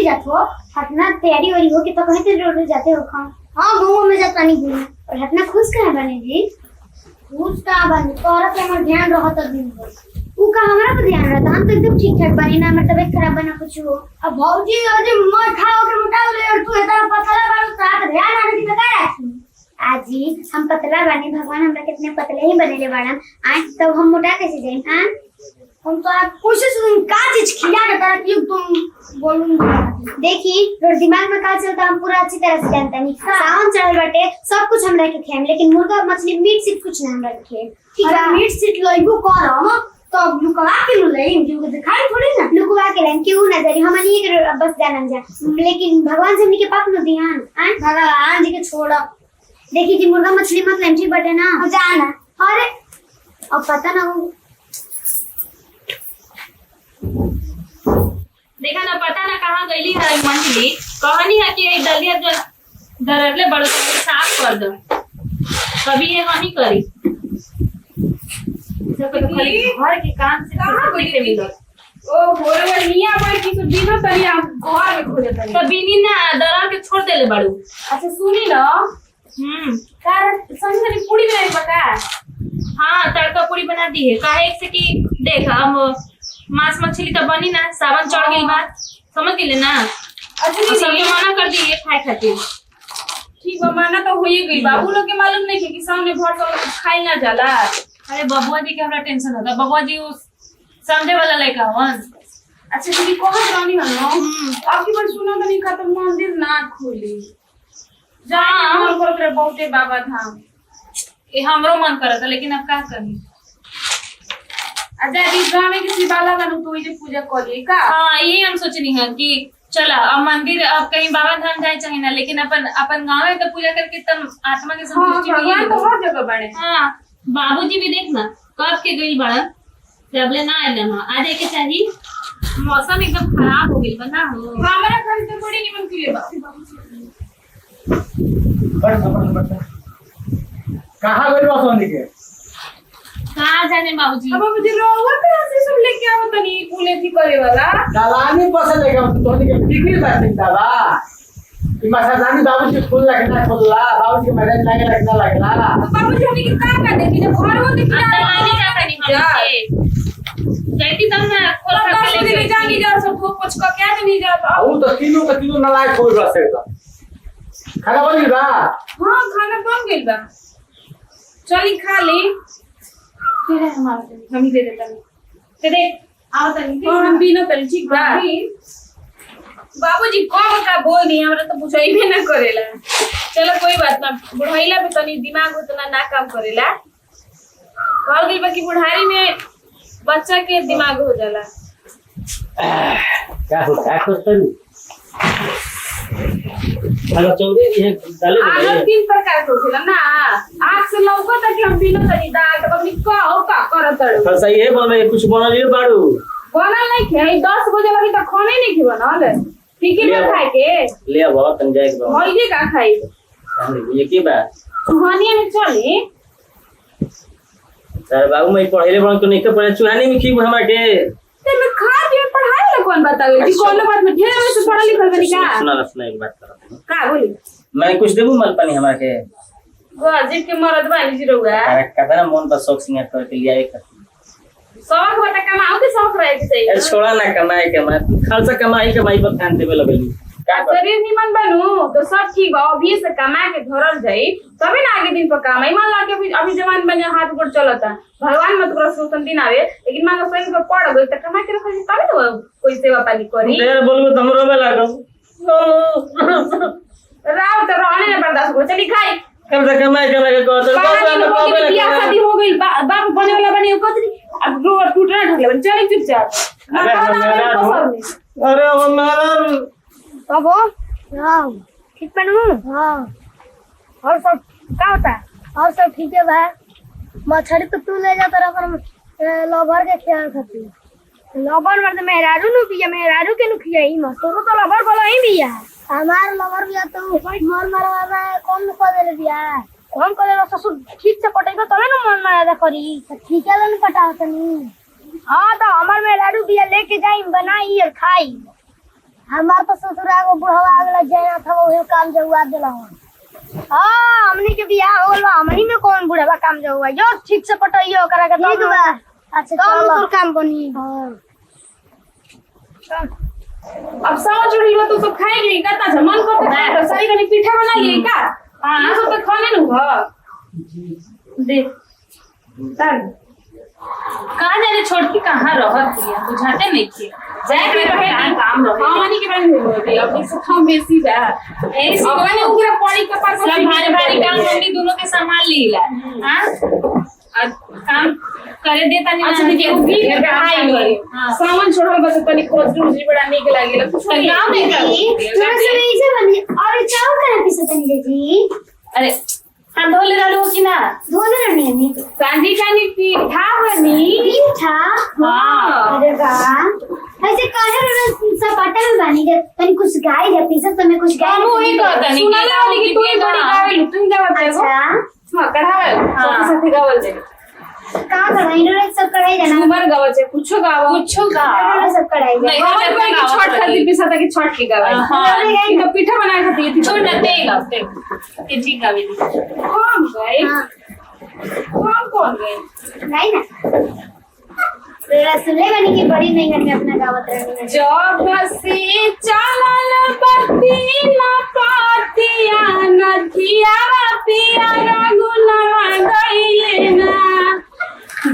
ले जाते हो हटना तैयारी वाली हो कि तो कहीं तो रोड जाते हो खाओ। हाँ गाँव में जाता नहीं घूमने और हटना खुश कहाँ बने जी खुश कहाँ बने तोरा पे हमारा ध्यान रहा तो दिन भर वो का हमारा पे ध्यान रहता हम तो एकदम ठीक ठाक बनी ना हमारी तबीयत खराब बना कुछ हो। अब भौजी आज मत खाओ के मोटा ले और तू इतना पतला बारू तो ध्यान आने की बता रखी आजी हम पतला बने भगवान हमरा कितने पतले ही बनेले बाड़न आज तब हम मोटा कैसे जाए हां हम तो आप कोशिश का चीज खिला के तरह कि तुम बोलूं देखी और दिमाग में का चलता हम पूरा अच्छी तरह से जानता नहीं सावन चढ़ल बाटे सब कुछ हमरा के खाएम लेकिन मुर्गा मछली मीट सीट कुछ ना हमरा के ठीक है मीट सीट लइबो करम तो लुकवा के लइम जो दिखाई थोड़ी ना लुकवा के लाइन क्यों ना जारी हमनी के बस जानम जा लेकिन भगवान से हमनी के पाप न ध्यान भगवान जी के छोड़ देखी जी मुर्गा मछली मत लेम जी बटे ना जाना अरे अब पता ना हो देखा ना पता ना कहाँ गईली है मंजली कहनी है कि दलिया जो दरले बड़ साफ कर दो कभी ये नहीं करी खाली घर के काम से कहाँ बैठे मिलो ओ होरे वनिया पर की तो दिनो तनी आप घर में खोजे तनी तो बिनी ना दरा के छोड़ देले बाड़ू। अच्छा सुनी ना कार संगनी पूरी बनाई बता हाँ तड़का पूरी बना दी है काहे से कि देख हम मांस मछली तो बनी ना सावन चढ़ गई बात समझ गेले ना। अच्छा सबके मना कर दिए खाए खातिर ठीक बा माना तो होई गई बाबू लोग के मालूम नहीं कि सामने भर सब खाई ना जाला। अरे बबुआ जी के हमरा टेंशन होता बबुआ जी उस समझे वाला लड़का हवन। अच्छा दीदी कहां जानी है ना आपकी बार सुना तो नहीं खत्म मंदिर ना खोली जा मन कर रे बहुते बाबा धाम ये हमरो मन करता लेकिन अब का करी अच्छा दी गांव में किसी बाला का तो ये पूजा करिए का। हाँ ये हम सोचनी है कि चला अब मंदिर अब कहीं बाबा धाम जाए चाहे ना लेकिन अपन गाँव में तो पूजा करके तब आत्मा के संतुष्टि मिली तो हर जगह बने। हाँ बाबूजी भी देखना कब के गई बड़ा जबले ना आए ना आ जाए के चाहिए मौसम एकदम खराब हो गई बना हो हमारा घर तो बड़ी निमन के लिए कहाँ गई बासवानी के कहाँ जाने बाबूजी अब मुझे रोवा कहाँ से सब लेके आओ तनी पुले थी करे वाला दलानी पसंद लेगा तो के बिक्री करते दादा कि मसादानी बाबूजी फूल लगना फूलला बाबूजी के मैरिज लागे लगना लगला बाबूजी हमें के का कर देखी ना घर वो देखी अंदर आने जाता नहीं हमसे जाती तब ना खोल कर ले जानी जा सब कुछ का क्या नहीं जा वो तो तीनों का तीनों नलायक हो रहा है खाना बन गया हां खाना बन गइल बा चली खा ले तेरे हमारा हम ही दे देता ते देख आओ तनी हम भी ना तनी ठीक बा बाबूजी कब का बोल दी हमरा तो बुझाई भी ना करेला। चलो कोई बात ना बुढ़ाईला पे तनी दिमाग उतना ना काम करेला कहल गइल बा कि बुढ़ारी में बच्चा के दिमाग हो जाला। क्या करते हेलो चौधरी ये डाले आलू तीन प्रकार के होखेला ना आँख से लौकता कि हम बिनो तनी दाल तो अपनी का करत रहो तो सही है बोले कुछ बनलिए बाड़ू बनल नहीं खे 10 बजे लगी तो खाने नहीं खे बनल ठीक है ना खाए के ले बाबा तन जाए के होई जे का खाई ये की बा सुहानिया में चली सर बाबू मैं पढ़ाई बन तो नहीं के पढ़े चुहानी में की हमरा के ते में खा के पढ़ाई ला कौन बतावे जी कौन बात में ढेर में से पढ़ा लिखल बनी का सुना एक बात कर का बोली मैं कुछ देबू मल पानी हमरा के गजिब के मरद वाली जी रहुआ अरे कहता ना मन पर शौक सिंगार करके लिया एक शौक बता कमाओ के शौक रहे के चाहिए छोड़ा ना कमाई खर्चा कमाई पर ध्यान देवे लगली शरीर निमन बनू तो सब ठीक बा अभी से कमा के धरल जाई तभी ना आगे दिन पर कमाई मान ला के अभी जवान बने हाथ ऊपर चलता भगवान मत करो सुतन दिन आवे लेकिन मान लो सही पर पड़ गई त कमा के रखल तभी ना कोई सेवा पानी करी देर बोलबो त हमरो में लागो राव तो रहने ना बर्दाश्त हो चली खाई कम से कमाई के कहतो बाबू बियाह शादी हो गई बाप बने वाला बने कतरी अब रोड टूटना ढकले चली चुपचाप अरे हमारा बाबू हाँ ठीक बनू हाँ और सब क्या होता है और सब ठीक है भाई मछली तो तू ले जाता रहा लवर के ख्याल खाती लवर मतलब मेहरारू नु पिया मेहरारू के नु खियाई मत तो लवर बोला ही बिया हमार लवर बिया तो मन मारवा कौन कर दे बिया कौन करे ससुर ठीक से पटेगा तले ना मन मारा करी ठीक है लन पटातनी हां तो हमार मेहरारू बिया लेके जाई बनाई और खाई हमार तो ससुरा को बुढ़वा आगला जाना था वो काम जहुआ देला हो। हां हमनी के बियाह हो गइल बा, हमनी में कौन बुढ़वा काम जहुआ यो ठीक से पटइयो करा के ठीक बा। अच्छा चलो तोर काम बनी। हां अब सावन चढ़ी बा तो सब खाएगी कता छ मन करता है तो सारी कनी पीठा बना लिए का। हां ये सब तो खाने नु ह दे तब कहाँ जाने छोटकी कहाँ रहत है बुझाते नहीं थे जाए के रहे काम रहे हमनी के बारे में होती अब एक काम बेसी बा ऐसी कोने उकरा पड़ी के पास सब भारी भारी काम मम्मी दोनों के संभाल लीला। हां काम करे देता नहीं। अच्छा देखिए वो भी खाई गई सावन छोड़ल बस तनी कोजरी बड़ा निक लागेला कुछ काम नहीं कर थोड़ा सा ऐसे बनी और चाव करा पीसत नहीं जी। अरे हाथ धोले रहलू कि ना धोले रहनी है नी सांडी कानी पीठा बनी पीठा। हां अरे वाह ऐसे काहे सपाटा में बनी के तनी कुछ गाय है पीसत तो मैं कुछ गाय हम वही कहता नहीं सुनाले वाली की तू ही बड़ी गावेल तू ही गावत है अच्छा हां कढ़ावल सबके साथ गावल दे का कराई रे सब कराई देना सुमर गावल छे कुछो गावो रे सब कराई दे। हमर कोई की छठ खाती पिसा था कि छठ की गावे हां ई तो पीठा बनाए खाती थी छोड़ दे गाते के ठीक गावे दी कौन गए हां कौन गए नहीं ना तेरा सुने बनी की बड़ी नहीं करके अपना गावत रहनी जब से चलल बत्ती न पातिया नथिया पिया रघुनवा गइले ना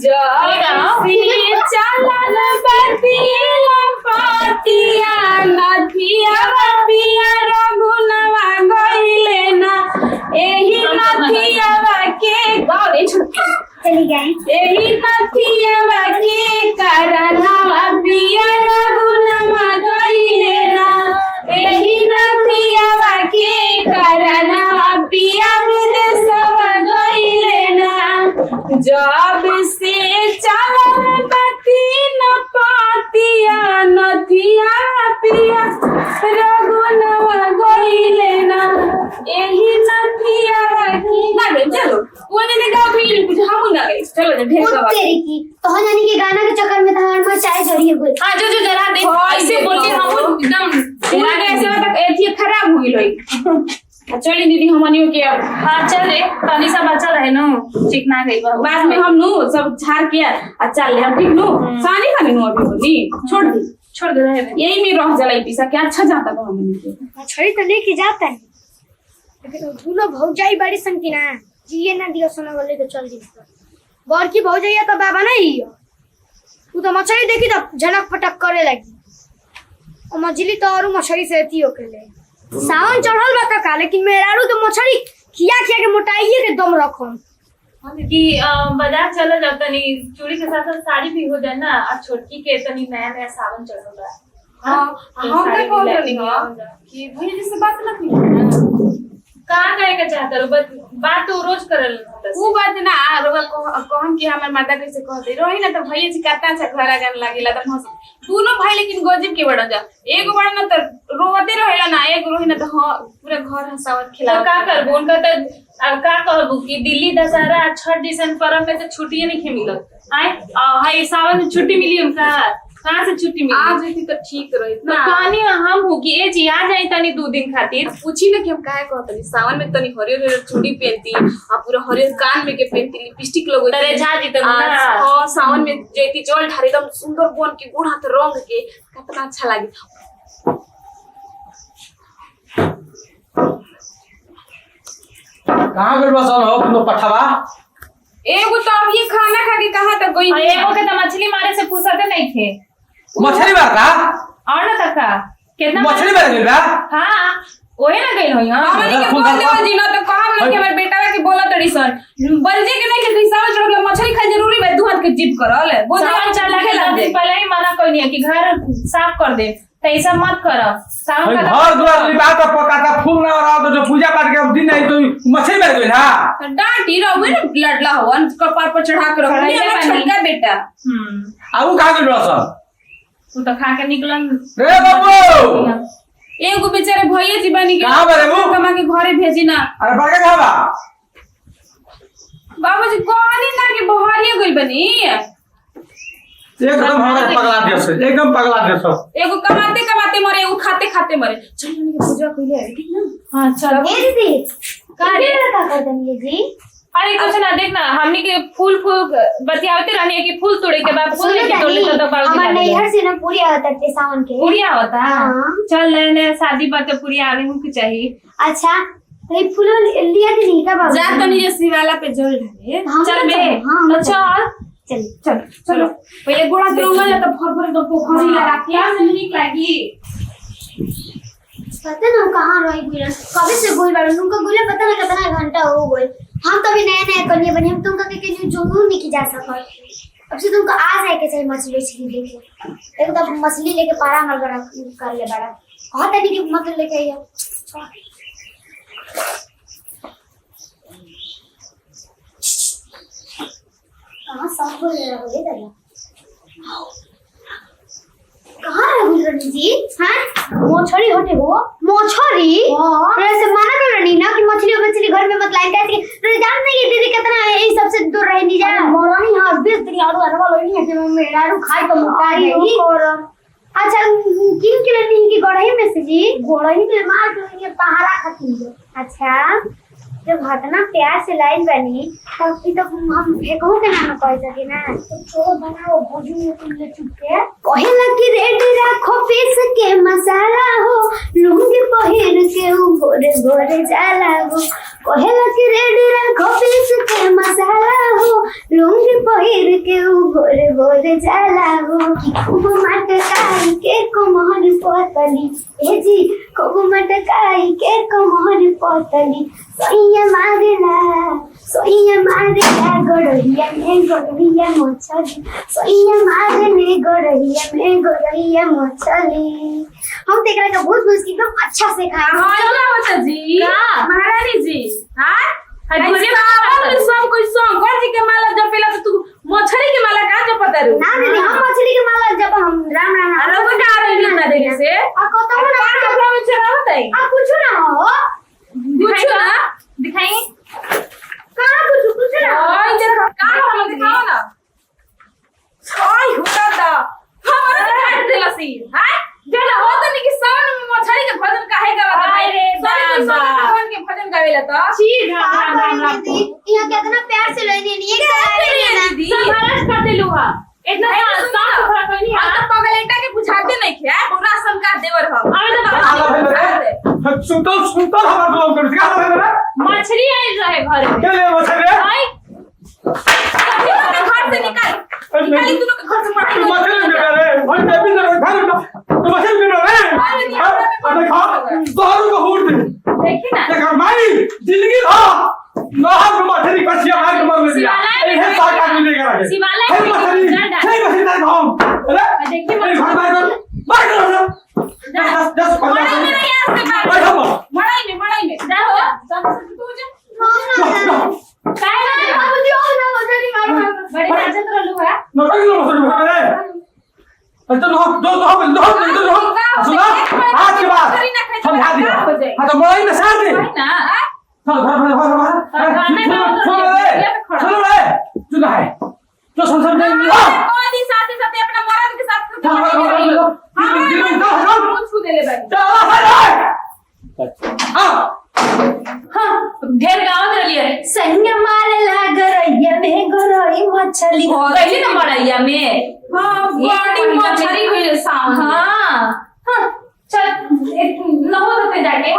जब से चलल बत्ती न पातिया नथिया पिया रघुनवा गइले ना एही नथिया के गावे छुट्टी चली गई एही नथिया के करनवा पिया रघुनवा गइले ना एही नथिया के करनवा पिया विदेशवा गइले ना जब से चलल बत्ती न पातिया नथिया पिया रघुनवा गइले ना एही नथिया की ना चलो वो ने गाओ भी कुछ हम ना गए चलो ढेर खुद गवा तेरी की तो जानी के गाना के चक्कर में हमार में चाय जड़ी गई। हां जो जरा दे ऐसे बोलते हम एकदम पूरा कैसे तक एथी खराब हो गई चली दीदी हमनियो के अब हां चल रे तनी सा बच्चा रहे नो चिकना गई बाद में हम नु सब झाड़ के आ चल ले हम ठीक नु सानी खाने नु अभी होली छोड़ दे रहे यही में रह जलाई पिसा के अच्छा जाता बा हमनी के छड़ी तो लेके जाता है लेकिन दोनों भौजाई बड़ी संग ना जिए ना दियो सोना वाले तो चल दी बड़ की भौजाई तो बाबा नहीं हो तू तो मछली देखी तो झनक पटक करे लगी और मछली तो और मछली से अती होके ले सावन चढ़ल बा का लेकिन मेरारू तो मछली खिया खिया के मोटाइए के दम रखम कि बाजार चला जाता नहीं चूड़ी के साथ साथ साड़ी भी हो जाए ना और छोटकी के तनी नया नया सावन चढ़ रहा है। हां हम का कह रही हां कि भैया जी से बात ना की कहाँ गए के चाहता रो बात तो रोज करल वो बात ना रोगा कहन कि हमर माता कैसे कहते रही ना तो भैया जी कितना अच्छा घर आगन लागेला त हंस दोनों भाई लेकिन गजब के बड़ा जा एगो बड़ा ना तो रोवते रहेला ना एगो रोही ना तो पूरा घर हंसावत खिला तो का करबो उनका तो अब का कहबो कि दिल्ली दशहरा छठ जैसन पर्व में तो छुट्टी नहीं मिलत आए हाय सावन में छुट्टी मिली उनका कहाँ से छुट्टी मिली आ जैती तो ठीक रही तो कहानी हम हो कि ए जी आ जाई तनी 2 दिन खातिर पूछी ना कि हम काहे कहतनी सावन में तनी हरियर हरियर चूड़ी पहनती आ पूरा हरियर कान में के पहनती लिपस्टिक लगोती तरे झाजी तो ना हां सावन में जैती जल ढारे एकदम सुंदर बन के गोड़ हाथ रंग के कितना अच्छा लागे कहां गइल बसन हो कुनो पठावा एगो तो अब ये खाना खा के कहां तक गई एगो के तो मछली मारे से फुर्सत नहीं थे मछली मार का और ना तका कितना मछली मार गइल बा हां ओहे ना गइल होई हां हमनी के बोल देव जी ना तो कहम ना कि हमर बेटावा के बोला तड़ी सर बलजे के नहीं के हिसाब चढ़ के मछली खाए जरूरी बा दू हाथ के जिप करल बोल सावन चढ़ के दिन पहले ही मना कोई नहीं कि घर साफ कर दे तो ऐसा मत करो सावन का घर द्वार बात पकाता फूल ना रहा तो जो पूजा पाठ के दिन नहीं तो मछली मार गइल हां डांटी रहुए ना लड़ला होवन कपार पर चढ़ा के रखो छोटका बेटा आऊ कहां गइल बसन तू तो खा के निकलन रे बाबू एगो बेचारे भैया जी बनी के कहां बरे वो कमा के घरे भेजी ना अरे बड़का कहां बा बाबूजी कहनी ना कि बहरिया गइल बनी एकदम हमारा पगला दियो से एकदम पगला दियो सब। एगो कमाते कमाते मरे, एगो खाते खाते मरे। चल हमनी के पूजा कइले है ठीक ना? हां चल। ए दीदी का कर देंगे जी? अरे कुछ ना देख ना, हमनी के फूल बतियावते रहनी है कि फूल तोड़े के बाद फूल लेके तोड़ ले तो बाबू हमार नैहर से ना पूरी आवत है सावन के। पूरी आवता। हाँ। चल नए शादी बात तो पूरी आवे हमके चाहिए। अच्छा ये फूल लिया कि नहीं का बाबू? जा तो नहीं शिवाला पे जल ढाले। चल बे हां तो चल चल चल चलो पहले गोड़ा द्रोंगल तो भर भर दो पोखरी लगा के क्या नीक लागी। पता ना कहाँ रही गुला, कभी से गुल बाड़ू तुमको गुला पता ना कितना घंटा हो गए। हम तो भी नया नया कन्या बने, हम तुमका के जुनून नहीं की जा सकत। अब से तुमको आ जाए के चाहिए मछली छिड़ी लेके, एक तो मछली लेके पारा मर कर ले बड़ा कहा तनी कि मत लेके आइए। कहाँ सब बोल रहा है दादा? कहाँ है गुलरनी जी? हैं मोछड़ी होते हो? मोछड़ी? ऐसे मना कर रही ना कि मछली घर में मत लाइन कैसे तो जान नहीं है दीदी कितना है ये सबसे दूर रह नहीं जा। मोरानी हां बेस तेरी आरो अरवा लोनी है कि मेरा रो खाई तो मोटाई है और अच्छा किन के नहीं की गोड़ही में से जी? गोड़ही में मार के पहाड़ा खाती है। अच्छा जब घटना प्यार से लाइन बनी तब भी तो हम फेंको के ना कह सके ना तो छोड़ बनाओ भोजू में तुम ले चुके कहे लगी रेडी रखो पीस के मसाला हो लुंगी पहिर के गोरे गोरे जाला हो कहे लगी रेडी रखो पीस के मसाला हो लुंगी पहिर के गोरे गोरे जाला हो खूब मटकाई के कोमहर पोतली ए जी खूब मटकाई के कोमहर पोतली सोइया मारेला गोड़िया में मोछली सोइया मारेले गोड़िया में मोछली। हम तेकरा का बहुत एकदम अच्छा से खा चला बच्चा जी महारानी जी। हां हजूरी बाबा सब कोई सॉन्ग कर जी के माला जपेला तो तू मछली के माला का जपता रू? ना दीदी हम मछली के माला जब हम राम राम अरे वो का रही ना देने से आ कतो ना कपड़ा में चढ़ावत है आ कुछ ना हो कुछ ना दिखाई कहां कुछ ना ओए जरा का हम दिखाओ ना ओए हुका दा हमारा काट देला सी हां जला हो तो नहीं कि सावन में मछली के भजन काहे गावत है? अरे दादा सावन के भजन गावेला तो छी राम राम दीदी यहां कितना प्यार से लेने नहीं एक दीदी समाज कर देलू हा इतना साफ सुथरा कोई नहीं। हम तो पगलेटा के बुझाते नहीं खे पूरा संकार देवर हम अबे सुतल हमार लोग कर का है रे? मछली आई रहे घर में के ले मछली? आई घर से निकाली तू लोग घर से पढ़ाई मछली बेटा रे भाई बेबी ना घर में तो मछली बेटा रे अरे खा तोहर को होड़ दे देखी ना देखा माई जिंदगी नहर में मछली कसिया मार के मर दिया एहे साका मिलेगा रे शिवालय हे मछली ना खाओ अरे देखी मेरे घर में मार दो दस मड़ाई में नहीं आ से बात बैठो मड़ाई में जाओ तू जा काय ना अब जो ना मछली मारो बड़े राजा तो लू है नटक लो मछली घर में रे तो दो सुना आज के बाद समझा दिया हां तो मड़ाई में सार दे ना सुनो रे तू है जो संसार में कोई साथे साथे अपना मर्द के साथ हम छू दे ले भाई ढेर गावत रहिए संग मारेला गरैया में गरई मछली पहले ना मड़ैया में हां बॉडी मछली हुई साउंड हां चल नहो तो जाके